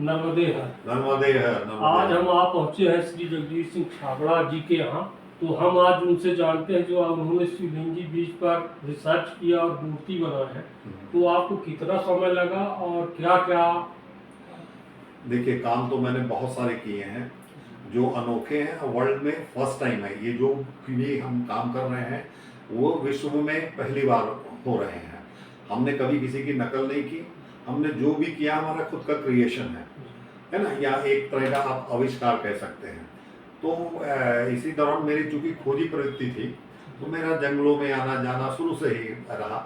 नर्मदे है। नर्मदे है, आज हम आप पहुंचे हैं श्री जगदीश सिंह छाबड़ा जी के यहाँ। तो हम आज उनसे जानते हैं जो उन्होंने शिवलिंगी बीज पर रिसर्च किया और मूर्ति बना है। तो आपको कितना समय लगा और क्या क्या? देखिए, काम तो मैंने बहुत सारे किए हैं जो अनोखे हैं, वर्ल्ड में फर्स्ट टाइम है। ये जो भी हम काम कर रहे हैं वो विश्व में पहली बार हो रहे हैं। हमने कभी किसी की नकल नहीं की। हमने जो भी किया हमारा खुद का क्रिएशन है ना, या एक तरह का आप आविष्कार कह सकते हैं। तो इसी दौरान मेरी चूंकि खोजी प्रवृत्ति थी, तो मेरा जंगलों में आना जाना शुरू से ही रहा।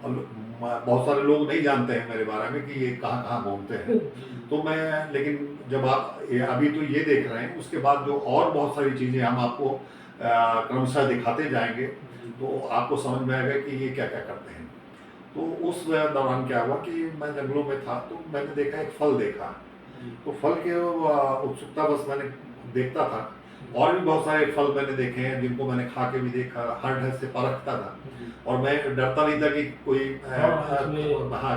और बहुत सारे लोग नहीं जानते हैं मेरे बारे में कि ये कहाँ कहाँ घूमते हैं। तो मैं, लेकिन जब आप अभी तो ये देख रहे हैं, उसके बाद जो और बहुत सारी चीज़ें हम आपको क्रमशः दिखाते जाएंगे, तो आपको समझ में आएगा कि ये क्या क्या करते हैं। तो उस दौरान क्या हुआ कि मैं जंगलों में था, तो मैंने देखा, एक फल देखा। तो फल के उत्सुकता बस मैंने देखता था। और भी बहुत सारे फल मैंने देखे हैं जिनको मैंने खा के भी देखा, हर ढंग से परखता था। और मैं डरता नहीं था कि कोई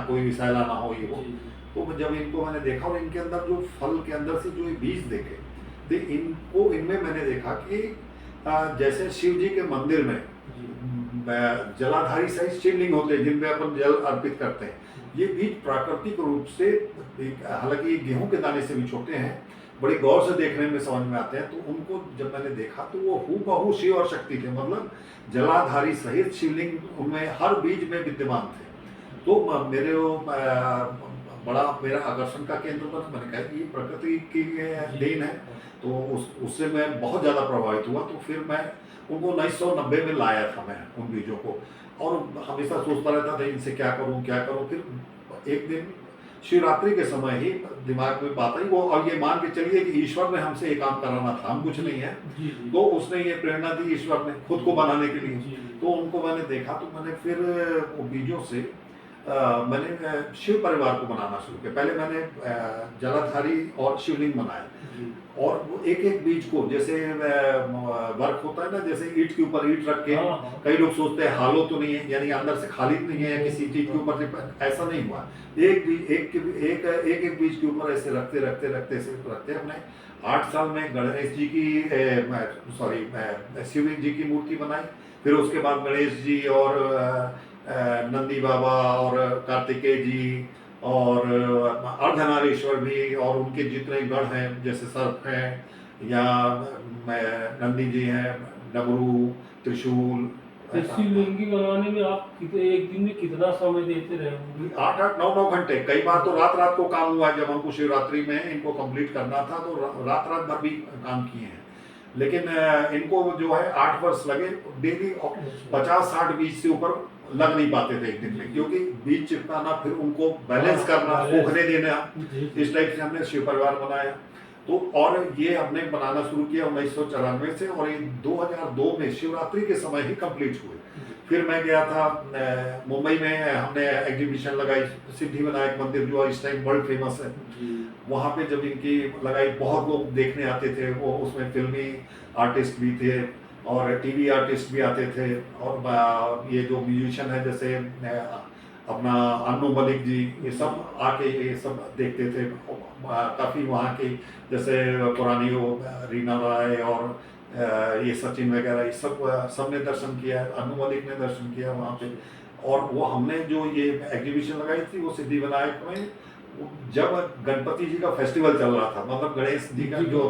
कोई विषैला ना हो, ये हो। तो जब इनको मैंने देखा और इनके अंदर जो फल के अंदर से जो ये बीज देखे, तो इनको इनमें मैंने देखा कि जैसे शिव जी के मंदिर में जलाधारी सहित शिवलिंग होते हैं जिनमें अपन जल अर्पित करते हैं, ये बीज प्राकृतिक रूप से, हालांकि ये गेहूं के दाने से भी छोटे हैं, बड़ी गौर से देखने में समझ में आते हैं। तो उनको जब मैंने देखा तो वो हूबहू शिव और शक्ति थे, मतलब जलाधारी सहित शिवलिंग उनमें हर बीज में विद्यमान थे। तो मेरे बड़ा मेरा आकर्षण का केंद्र बना। मैंने कहा ये प्रकृति की देन है। तो उससे मैं बहुत ज़्यादा प्रभावित हुआ। तो फिर मैं उनको 1990 में लाया था, मैं उन बीजों को, और हमेशा सोचता रहता था इनसे क्या करूं क्या करूं। फिर एक दिन शिवरात्रि के समय ही दिमाग में बात आई, वो अब ये मान के चलिए कि ईश्वर ने हमसे ये काम कराना था, हम कुछ नहीं है। तो उसने ये प्रेरणा दी ईश्वर ने खुद को बनाने के लिए। तो उनको मैंने देखा, तो मैंने फिर वो बीजों से मैंने शिव परिवार को बनाना शुरू किया। पहले मैंने जलाधारी और शिवलिंग बनाए, और वो एक एक बीज को, जैसे वर्क होता है ना, जैसे ईंट के ऊपर ईंट रख के, कई लोग सोचते हैं हालो तो नहीं है, यानी अंदर से खाली नहीं है किसी चीज के ऊपर, ऐसा नहीं हुआ। एक बीज एक बीज के ऊपर ऐसे रखते रखते रखते रखते हमने 8 साल में गणेश जी की शिव जी की मूर्ति बनाई। फिर उसके बाद गणेश जी और नंदी बाबा और कार्तिकेय जी और अर्धनारीश्वर भी, और उनके जितने गण हैं, जैसे सर्प हैं या नंदी जी हैं, डमरू, त्रिशूल। शिवलिंगी बनाने में आप एक दिन में कितना समय देते रहे होंगे? 8-9 घंटे, कई बार तो रात रात को काम हुआ। जब हमको शिवरात्रि में इनको कंप्लीट करना था तो रात रात भर भी काम किए हैं। लेकिन इनको जो है 8 वर्ष लगे। डेली 50-60 बीज से ऊपर लग नहीं पाते थे एक दिन में, क्योंकि बीज चिपकाना, फिर उनको बैलेंस करना, सूखने देना, इस टाइप से हमने शिव परिवार बनाया। तो और ये हमने बनाना शुरू किया 1994 से, और ये 2002 में शिवरात्रि के समय ही कंप्लीट हुए। फिर मैं गया था मुंबई में, हमने एग्जीबिशन लगाई, सिद्धि विनायक मंदिर जो इस टाइम वर्ल्ड फेमस है। वहाँ पे जब इनकी लगाई, बहुत लोग देखने आते थे। वो उसमें फिल्मी आर्टिस्ट भी थे और टीवी आर्टिस्ट भी आते थे, और ये जो म्यूजिशियन है जैसे अपना अन्नू मलिक जी, ये सब आके ये सब देखते थे। काफ़ी वहाँ की, जैसे पुरानी वो रीना राय और ये सचिन वगैरह, ये सब ने दर्शन किया, अन्नू मलिक ने दर्शन किया वहाँ पे। और वो हमने जो ये एग्जीबिशन लगाई थी वो सिद्धि विनायक में, जब गणपति जी का फेस्टिवल चल रहा था, मतलब गणेश जी का जो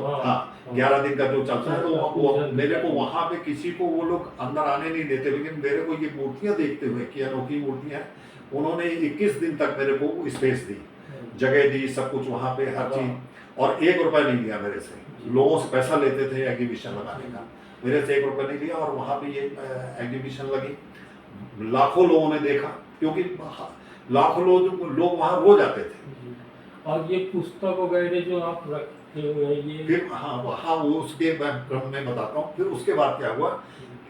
11 दिन का जो चलता है, तो वो मेरे को वहाँ पे किसी को वो लोग अंदर आने नहीं देते, लेकिन मेरे को ये मूर्तियाँ देखते हुए कि अनोखी मूर्तियाँ, उन्होंने 21 दिन तक मेरे को स्पेस दी, जगह दी, सब कुछ वहाँ पे, हर चीज। और 1 रुपया नहीं लिया मेरे से। लोगों से पैसा लेते थे एग्जीबिशन लगाने का, मेरे से 1 रुपया नहीं लिया। और वहाँ पे ये एग्जीबिशन लगी, लाखों लोगों ने देखा, क्योंकि लाखों लोग वहाँ रोज आते थे। और ये पुस्तक वगैरह जो आप रखे हुए हैं, ये फिर वो उसके क्रम में बताता हूँ। फिर उसके बाद क्या हुआ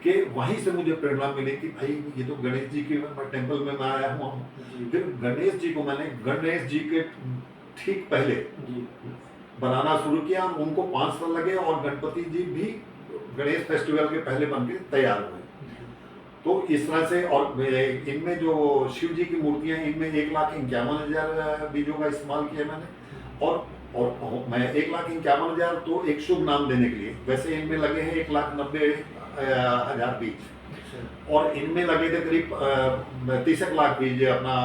कि वहीं से मुझे प्रेरणा मिली कि भाई ये तो गणेश जी के टेम्पल में मैं आया हुआ हूँ। फिर गणेश जी को मैंने गणेश जी के ठीक पहले बनाना शुरू किया, और उनको 5 साल लगे, और गणपति जी भी गणेश फेस्टिवल के पहले बन के तैयार हुए। तो इस तरह से, और इनमें जो शिव जी की मूर्तियाँ, इनमें 1,51,000 बीजों का इस्तेमाल किया मैंने। और और मैं 1,51,000 तो एक शुभ नाम देने के लिए, वैसे इनमें लगे हैं 1,90,000 बीज और इनमें लगे थे करीब 30 लाख बीज अपना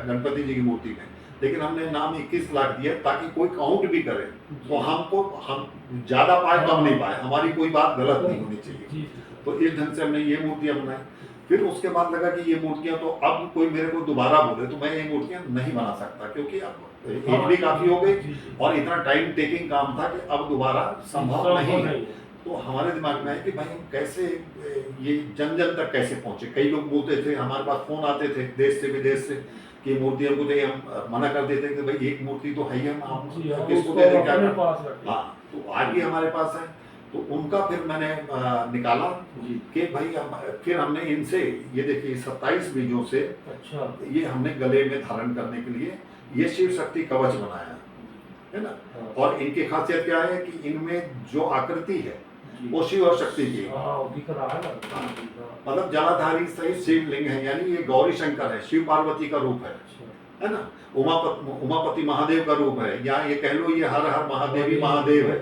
गणपति जी की मूर्ति में, लेकिन हमने नाम 21 लाख दिया ताकि कोई काउंट भी करे तो हम ज्यादा पाए कम नहीं पाए, हमारी कोई बात गलत नहीं होनी चाहिए। तो इस ढंग से हमने ये मूर्तियां बनाई। फिर उसके बाद लगा कि ये मूर्तियां तो अब कोई मेरे को दोबारा बोले तो मैं ये मूर्तियां नहीं बना सकता, क्योंकि अब एज भी काफी हो गई और इतना टाइम टेकिंग काम था कि अब दोबारा संभव नहीं है। तो हमारे दिमाग में है कि भाई कैसे ये जन जन तक कैसे पहुंचे। कई लोग बोलते थे, हमारे पास फोन आते थे देश से विदेश से कि मूर्तियों को चाहिए, हम मना कर देते कि भाई एक मूर्ति तो है ही, हम किसको दे दें क्या। हाँ, तो आज भी हमारे पास है। तो उनका फिर मैंने निकाला कि भाई फिर हमने इनसे ये देखिए 27 बीजों से ये हमने गले में धारण करने के लिए ये शिव शक्ति कवच बनाया है ना। और इनकी खासियत क्या है कि इनमें जो आकृति है वो शिव और शक्ति की मतलब जलाधारी सहित शिवलिंग है, यानी ये गौरी शंकर है, शिव पार्वती का रूप है ना। उमापति महादेव का रूप है, या ये कह लो ये हर हर महादेवी महादेव है।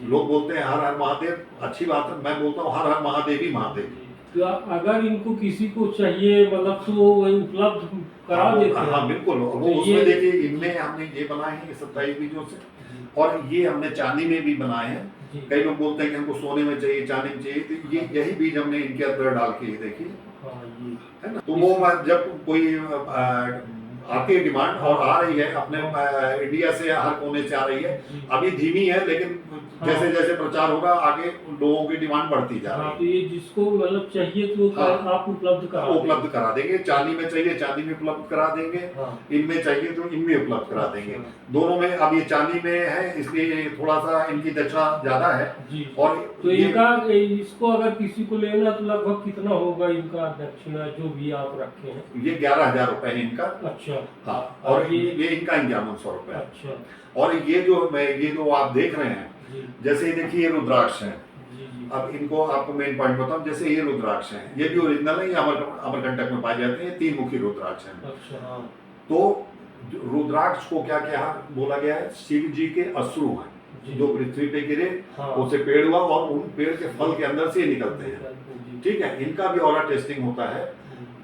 लोग बोलते हैं हर हर महादेव, अच्छी बात है, मैं बोलता हूँ हर हर महादेवी महादेव। तो अगर इनको किसी को चाहिए मतलब तो उपलब्ध करा देते हैं। हाँ बिल्कुल, वो उसमें देखिए इनमें हमने ये बनाए हैं 27 बीजों से, और ये हमने चांदी में भी बनाए हैं। कई लोग बोलते हैं कि हमको सोने में चाहिए, चांदी में चाहिए, तो ये यही बीज हमने इनके अंदर डाल के देखिए है ना। तो वो जब कोई आती है डिमांड और आ रही है अपने इंडिया से हर कोने से आ रही है, अभी धीमी है लेकिन जैसे जैसे प्रचार होगा आगे लोगों की डिमांड बढ़ती जा रही है। तो ये जिसको मतलब चाहिए तो आप उपलब्ध करा देंगे। चांदी में चाहिए चांदी में उपलब्ध करा देंगे, इनमें चाहिए तो इनमें उपलब्ध करा देंगे। दोनों में, अब ये चांदी में है इसलिए थोड़ा सा इनकी दक्षिणा ज्यादा है। और तो इनका इसको अगर किसी को लेना तो लगभग कितना होगा इनका दक्षिणा जो भी आप रखे हैं? ये 11,000 रुपए है इनका। अच्छा। हाँ, और ये इनका 5100 रुपए। अच्छा। और ये जो आप देख रहे हैं, जैसे ये देखिए ये रुद्राक्ष है। अब इनको आपको मेन पॉइंट बताऊं, जैसे ये रुद्राक्ष है, ये भी ओरिजिनल है, ये अमरकंटक में पाए जाते हैं, 3 मुखी रुद्राक्ष है। अच्छा। तो रुद्राक्ष को क्या क्या बोला गया है, शिव जी के अश्रु हैं जो पृथ्वी पे गिरे, उससे पेड़ हुआ और उन पेड़ के फल के अंदर से निकलते हैं। ठीक है, इनका भी ऑरा टेस्टिंग होता है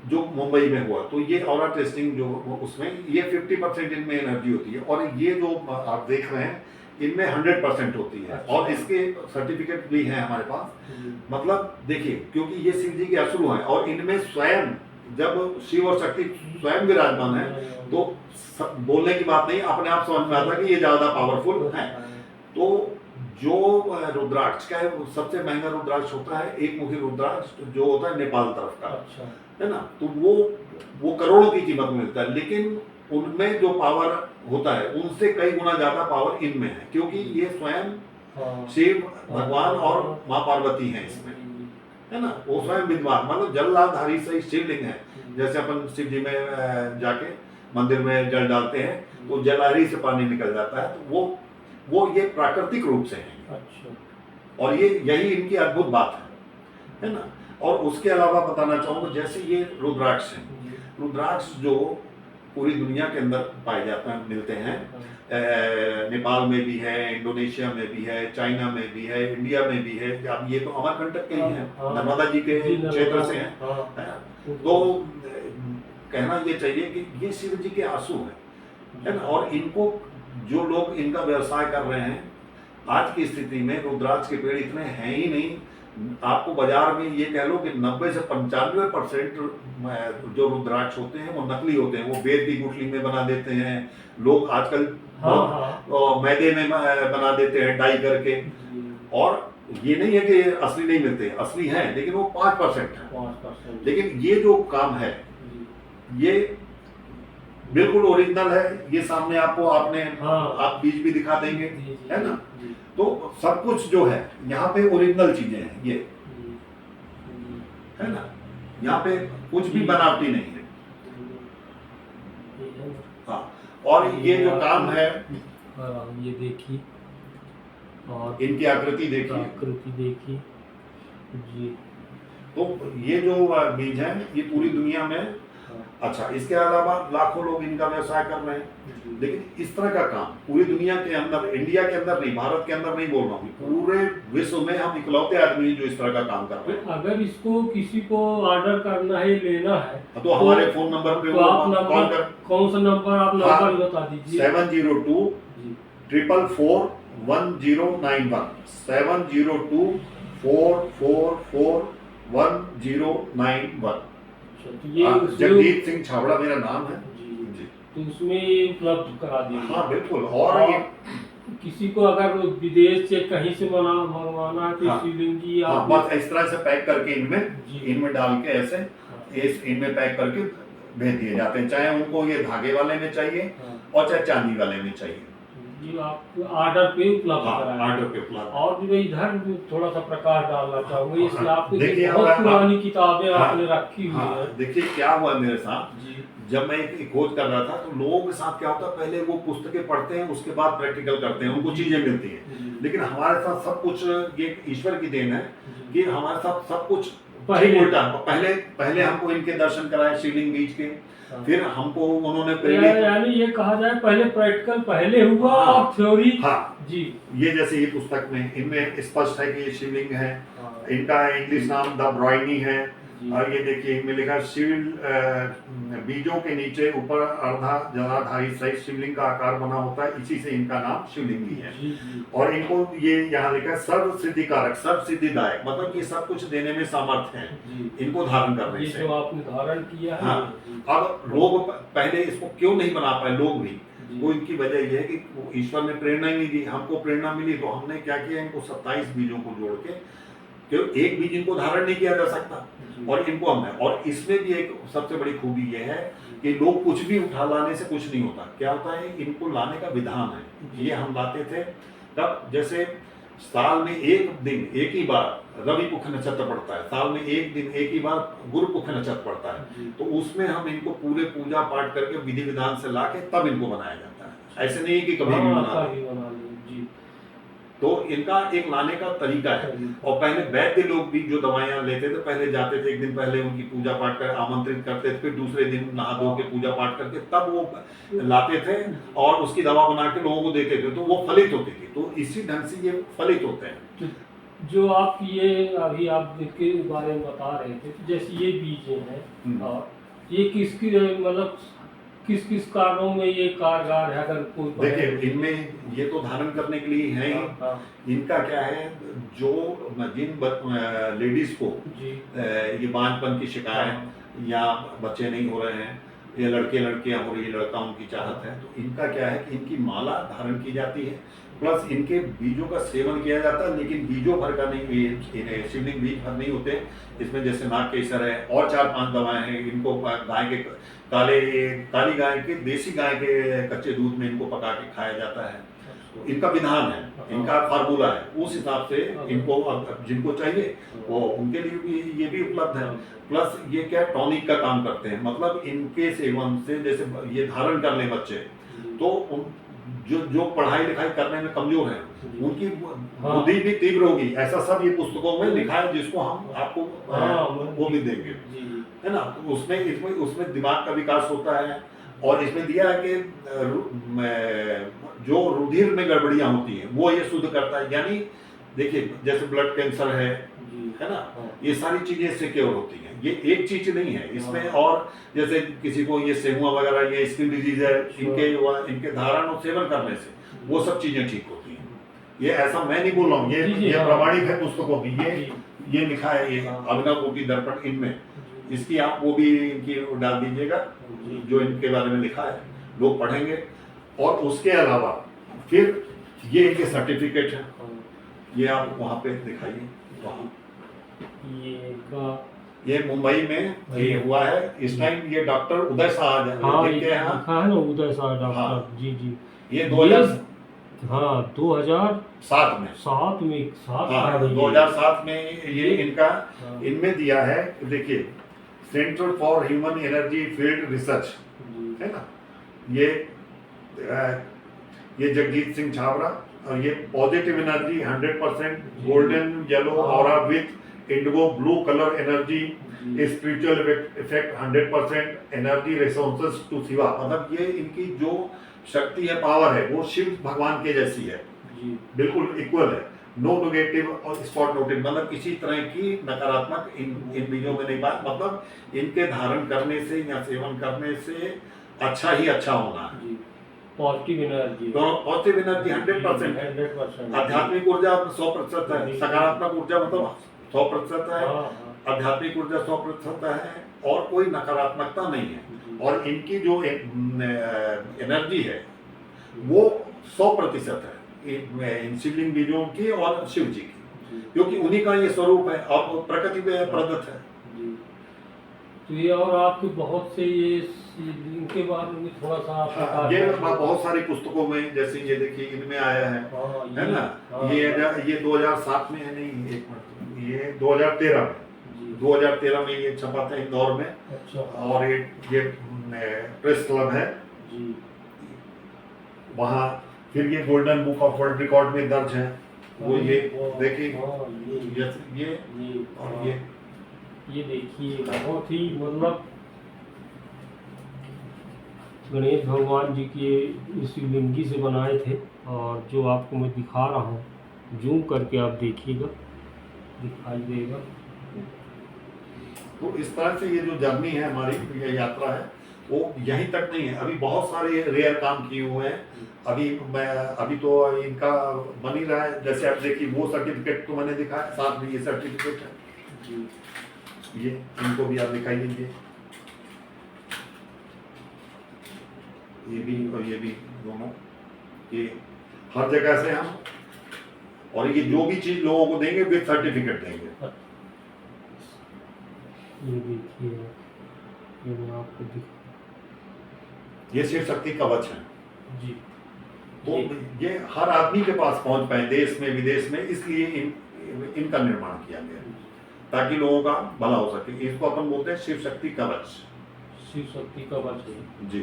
जो मुंबई में हुआ। तो ये ऑरा टेस्टिंग जो उसमें ये 50% इनमें एनर्जी होती है, और ये जो आप देख रहे हैं इनमें 100% होती है। अच्छा। और इसके सर्टिफिकेट भी हैं हमारे पास। मतलब देखिए, क्योंकि ये शिव जी के अश्रु हैं और इनमें स्वयं जब शिव और शक्ति स्वयं विराजमान है तो बोलने की बात नहीं, अपने आप समझ में आता है कि ये ज्यादा पावरफुल है। तो जो रुद्राक्ष का है सबसे महंगा रुद्राक्ष होता है एक मुखी रुद्राक्ष जो होता है नेपाल तरफ का। अच्छा। है ना। तो वो करोड़ों की कीमत में मिलता है, लेकिन उनमें जो पावर होता है उनसे कई गुना ज्यादा पावर इनमें है, क्योंकि ये स्वयं शिव भगवान और माँ पार्वती हैं इसमें, है ना। वो स्वयं विद्वान, मतलब जलधारी सही शिवलिंग है। जैसे अपन शिव जी में जाके मंदिर में जल डालते हैं तो जलधारी से पानी निकल जाता है, तो वो ये प्राकृतिक रूप से है। अच्छा। और ये यही इनकी अद्भुत बात है ना। और उसके अलावा बताना चाहूंगा, जैसे ये रुद्राक्ष है, रुद्राक्ष जो पूरी दुनिया के अंदर पाए जाते हैं, मिलते हैं। नेपाल में भी है, इंडोनेशिया में भी है, चाइना में भी है, इंडिया में भी है। अब ये तो अमरकंटक के ही हैं, नर्मदा जी के क्षेत्र से हैं। तो कहना ये चाहिए कि ये शिव जी के आंसू हैं, है ना। और इनको जो लोग इनका व्यवसाय कर रहे हैं, आज की स्थिति में रुद्राक्ष के पेड़ इतने हैं ही नहीं। आपको बाजार में ये कह लो कि 90 से 95% जो रुद्राक्ष होते हैं वो नकली होते हैं। वो बेर की गुठली में बना देते हैं लोग आजकल। मैदे में बना देते हैं डाई करके। और ये नहीं है कि असली नहीं मिलते, असली हैं, लेकिन वो 5% है। लेकिन ये जो काम है ये बिल्कुल ओरिजिनल है। ये सामने आपको आप बीज भी दिखा देंगे, है ना। तो सब कुछ जो है यहाँ पे ओरिजिनल चीजें हैं ये, है ना। यहाँ पे कुछ भी बनावटी नहीं है। हाँ, और ये जो काम है ये देखिए, और इनकी आकृति देखिए जी। तो ये जो बीज है ये पूरी दुनिया में अच्छा, इसके अलावा लाखों लोग इनका व्यवसाय कर रहे हैं। लेकिन इस तरह का काम पूरी दुनिया के अंदर, इंडिया के अंदर नहीं, भारत के अंदर नहीं बोल रहा हूँ, पूरे विश्व में हम इकलौते आदमी हैं जो इस तरह का काम कर रहे हैं। अगर इसको किसी को ऑर्डर करना है, लेना है, तो हमारे फोन नंबर पे तो वो आप कॉल नंबर, कर, कौन सा नंबर, आप हाँ, नंबर बता दीजिए। 702 जी 444 1091, 702 444 1091। अच्छा, तो ये उसमें जगजीत सिंह छाबड़ा मेरा नाम है। जी जी तो उसमें उपलब्ध करा दीजिए। हाँ बिल्कुल। और ये किसी को अगर विदेश से कहीं से मंगवाना है तो हाँ, शिवलिंगी हाँ, आप बस इस तरह से पैक करके जी। इनमें डाल के ऐसे हाँ। इनमें पैक करके भेज दिए जाते हैं, चाहे उनको ये धागे वाले में चाहिए हाँ। और चाहे चांदी वाले में चाहिए। ये आप ऑर्डर पे उपलब्ध हाँ, कराएंगे। ऑर्डर पे उपलब्ध। और भी मैं इधर थोड़ा सा प्रकाश डालना चाहूंगा, इसलिए आपको देखिए, बहुत हाँ, पुरानी किताबें हाँ, आपने रखी हुई हाँ, है। देखिए क्या हुआ मेरे साथ, जी जब मैं एक खोज कर रहा था तो लोगों के साथ क्या होता है, पहले वो पुस्तकें पढ़ते हैं, उसके बाद प्रैक्टिकल करते हैं, उनको चीजें मिलती हैं। जी। लेकिन हमारे साथ सब कुछ, ये ईश्वर की देन है जी। कि हमारे साथ सब कुछ पहले- ठीक उल्टा। पहले पहले हमको इनके दर्शन कराए शिवलिंग बीच के, हाँ। फिर हमको उन्होंने यानी ये कहा जाए पहले प्रैक्टिकल पहले हुआ हाँ, और थ्योरी। हाँ जी ये जैसे ये पुस्तक में इनमें स्पष्ट है कि ये शिवलिंग है। हाँ। इनका इंग्लिश नाम द ब्रॉयनी है। जी। और ये देखिए इनमें लिखा शिव बीजों के नीचे ऊपर अर्धा जलाधारी सहित शिवलिंग का आकार बना होता है, इसी से इनका नाम शिवलिंगी है। जी, जी। और इनको ये यहाँ लिखा है सर्व सिद्धिकारक, सर्व सिद्धिदायक, मतलब ये सब कुछ देने में सामर्थ्य है जी। इनको धारण करने ये से। जो आपने धारण किया है। हाँ, जी। अब लोग पहले इसको क्यों नहीं बना पाए, लोग भी, जी। वो इनकी वजह ये है कि ईश्वर ने प्रेरणा ही नहीं दी। हमको प्रेरणा मिली तो हमने क्या किया, इनको 27 बीजों को जोड़ के, क्योंकि एक बीज इनको धारण नहीं किया जा सकता, जी। और इनको हमने, और इसमें भी एक सबसे बड़ी खूबी ये है कि लोग कुछ भी उठा लाने से कुछ नहीं होता। क्या होता है, इनको लाने का विधान है। ये हम लाते थे तब, जैसे साल में एक दिन एक ही बार रवि पुख नक्षत्र पड़ता है, साल में एक दिन एक ही बार गुरु पुख नक्षत्र पड़ता है, तो उसमें हम इनको पूरे पूजा पाठ करके विधि विधान से लाके तब इनको बनाया जाता है। ऐसे नहीं कि कभी भी बना लें। जी। तो इनका एक लाने का तरीका है। और पहले वैद्य लोग भी जो दवाइयां लेते थे, पहले जाते थे, एक दिन पहले उनकी पूजा पाठ कर आमंत्रित करते थे, फिर दूसरे दिन नहा धो के पूजा पाठ करके तब वो लाते थे और उसकी दवा बना के लोगों को देते थे, तो वो फलित होती थी। तो इसी ढंग से ये फलित होते हैं। जो आप ये अभी आप इसके बारे में बता रहे थे, जैसे ये बीज हैं और ये किसकी मतलब किस किस कारणों में ये कारगर है, अगर कोई देखिए इनमें ये तो धारण करने के लिए है ही। इनका क्या है, जो जिन लेडीज को जी। ये बांझपन की शिकायत या बच्चे नहीं हो रहे हैं, या लड़के लड़कियां हो रही है, लड़का उनकी चाहत है, तो इनका क्या है कि इनकी माला धारण की जाती है, प्लस इनके बीजों का सेवन किया जाता है। लेकिन बीजों भर का नहीं, शिवलिंग बीज भर नहीं होते। इसमें जैसे नाग केसर है और 4-5 दवाएं हैं। इनको गाय के काली गाय के, देसी गाय के कच्चे दूध में इनको पका के खाया जाता है। तो इनका विधान है, इनका फार्मूला है, उस हिसाब से इनको जिनको चाहिए वो उनके लिए भी ये भी उपलब्ध है। प्लस ये क्या टॉनिक का काम करते हैं, मतलब इनके सेवन से, जैसे ये धारण कर ले बच्चे, तो जो पढ़ाई लिखाई करने में कमजोर है, उनकी बुद्धि भी तीव्र होगी। ऐसा सब ये पुस्तकों में लिखा है, जिसको हम आपको वो भी देंगे, है ना। तो उसमें दिमाग का विकास होता है। और इसमें दिया है कि जो रुधिर में गड़बड़ियां होती हैं वो ये शुद्ध करता है। यानी देखिए जैसे ब्लड कैंसर है ना, ये सारी चीजें इससे क्योर होती हैं। ये एक चीज नहीं है इसमें। और जैसे किसी को ये सेमुआ वगैरह, ये स्किन डिजीज है, इनके धारण और सेवन करने से वो सब चीजें ठीक होती हैं। ये ऐसा मैं नहीं बोल रहा हूँ, ये प्रमाणिक है पुस्तकों में, ये लिखा है, ये अभिनव कोटि दर्पण इनमें। इसकी आप वो भी इनकी डाल दीजिएगा, जो इनके बारे में लिखा है, लोग पढ़ेंगे। और उसके अलावा फिर ये इनके सर्टिफिकेट है, ये आप वहाँ पे दिखाइए। ये मुंबई में ये हुआ है इस टाइम। ये डॉक्टर उदय शाह है ना, उदय शाह डॉक्टर। जी जी। ये 2007 में 2007 में ये इनका इनमें दिया है। देखिए centre for human energy field research है ना, ये जगजीत सिंह छाबड़ा। और ये positive energy 100% golden yellow aura with indigo blue colour energy, जी। Spiritual effect 100%, energy resources to Shiva, मतलब ये इनकी जो शक्ति है, पावर है, वो शिव भगवान के जैसी है, जी। बिल्कुल इक्वल है। नो नेगेटिव और स्पॉट नोटिव, मतलब किसी तरह की नकारात्मक इन बीजों में नहीं पाया, मतलब इनके धारण करने से या सेवन करने से अच्छा ही अच्छा होना है। जी। Positive energy. तो पॉजिटिव एनर्जी 100%, 100%। आध्यात्मिक ऊर्जा 100% है, सकारात्मक ऊर्जा मतलब 100% है, हाँ, हाँ। आध्यात्मिक ऊर्जा 100% है, और कोई नकारात्मकता नहीं है। जी। और इनकी जो एनर्जी है वो 100% है इन शिवलिंग बीजों की और शिव जी की, जी। क्योंकि उन्हीं का ये स्वरूप है और वो प्रकृति में प्रदत्त है। जी। तो ये और आपके बहुत से ये इनके बारे में थोड़ा सा आप हाँ, बता ये दें। बहुत सारी पुस्तकों में, जैसे ये देखिए इनमें आया है हाँ, है ना। हाँ, ये 2007 में है, नहीं एक मिनट, ये 2013 में, जी। 2013 में ये छपा था इंदौर में। अच्छा। और ये प्रेस क्लब है जी। वहाँ, फिर ये golden book of world record में दर्ज है, वो ये देखिए, हाँ, ये और ये देखिए बहुत ही मतलब गणेश भगवान जी के शिवलिंगी से बनाए थे, और जो आपको मैं दिखा रहा हूँ, जूम करके आप देखिएगा, दिखाई देगा। तो इस तरह से ये जो जर्नी है हमारी, ये यात्रा है, वो यहीं तक नहीं है, अभी बहुत सारे रेयर काम किए हुए हैं। अभी तो इनका बन ही रहा है, जैसे आप देखिए वो सर्टिफिकेट तो मैंने दिखाया, साथ में ये सर्टिफिकेट है जी। ये, इनको भी आप दिखाई दीजिए, ये भी और ये भी दोनों, ये हर जगह से हम, और ये जो भी चीज लोगों को देंगे विद सर्टिफिकेट देंगे। ये देखिए, ये मैं आपको दिखा, ये शिव शक्ति कवच है। जी। तो ये हर आदमी के पास पहुंच पाए, देश में विदेश में, इसलिए इनका निर्माण किया गया ताकि लोगों का भला हो सके। इसको अपन बोलते हैं शिव शक्ति कवच। शिव शक्ति कवच है जी।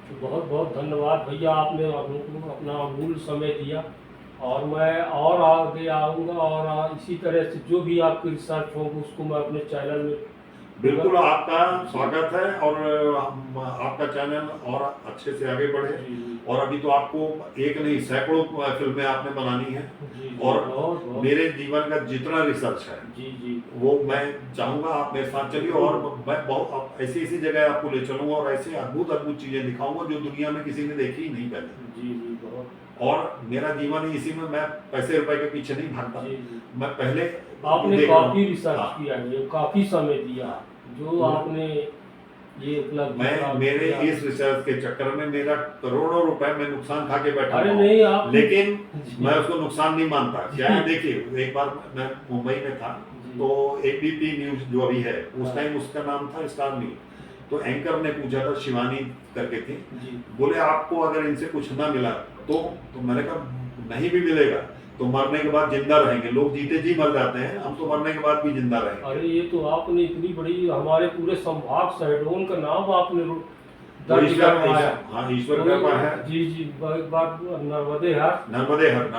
तो बहुत बहुत धन्यवाद भैया, आपने हमको अपना अमूल्य समय दिया, और मैं और आगे आऊँगा, और इसी तरह से जो भी आपकी रिसर्च होगी उसको मैं अपने चैनल में। बिल्कुल आपका स्वागत है, और आपका चैनल और अच्छे से आगे बढ़े। जी। और अभी तो आपको एक नहीं सैकड़ों फिल्में आपने बनानी है, जी। और बहुत मेरे जीवन का जितना रिसर्च है जी। वो मैं चाहूँगा आप मेरे साथ चलिए, और मैं बहुत ऐसी ऐसी जगह आपको ले चलूँगा, और ऐसे अद्भुत अद्भुत चीज़ें दिखाऊंगा जो दुनिया में किसी ने देखी ही नहीं पहले। जी। बहुत। और मेरा जीवन ही इसी में, मैं पैसे रुपए के पीछे नहीं भागता। जी। मैं पहले आपने काफी रिसर्च हाँ। किया है, काफी समय दिया, जो आपने ये उपलब्ध। मेरे इस रिसर्च के चक्कर में मेरा करोड़ों रुपए में नुकसान खा के बैठा अरे हूं। नहीं आप, लेकिन मैं उसको नुकसान नहीं मानता। क्या है, देखिए एक बार मैं मुंबई में था, तो एबीपी न्यूज जो अभी है, उस टाइम उसका नाम था स्टार न्यूज। तो एंकर ने पूछा था, शिवानी करके थी, बोले आपको अगर इनसे कुछ ना मिला तो मैंने कहा नहीं भी मिलेगा तो मरने के बाद जिंदा रहेंगे। लोग जीते जी मर जाते हैं, हम तो मरने के बाद भी जिंदा रहेंगे। अरे ये तो आपने इतनी बड़ी, हमारे पूरे संभाग शहडोल का नाम आपने दर्ज करवाया। हाँ, ईश्वर कृपा है। जी। एक बार नर्मदे हर। नर्मदे हर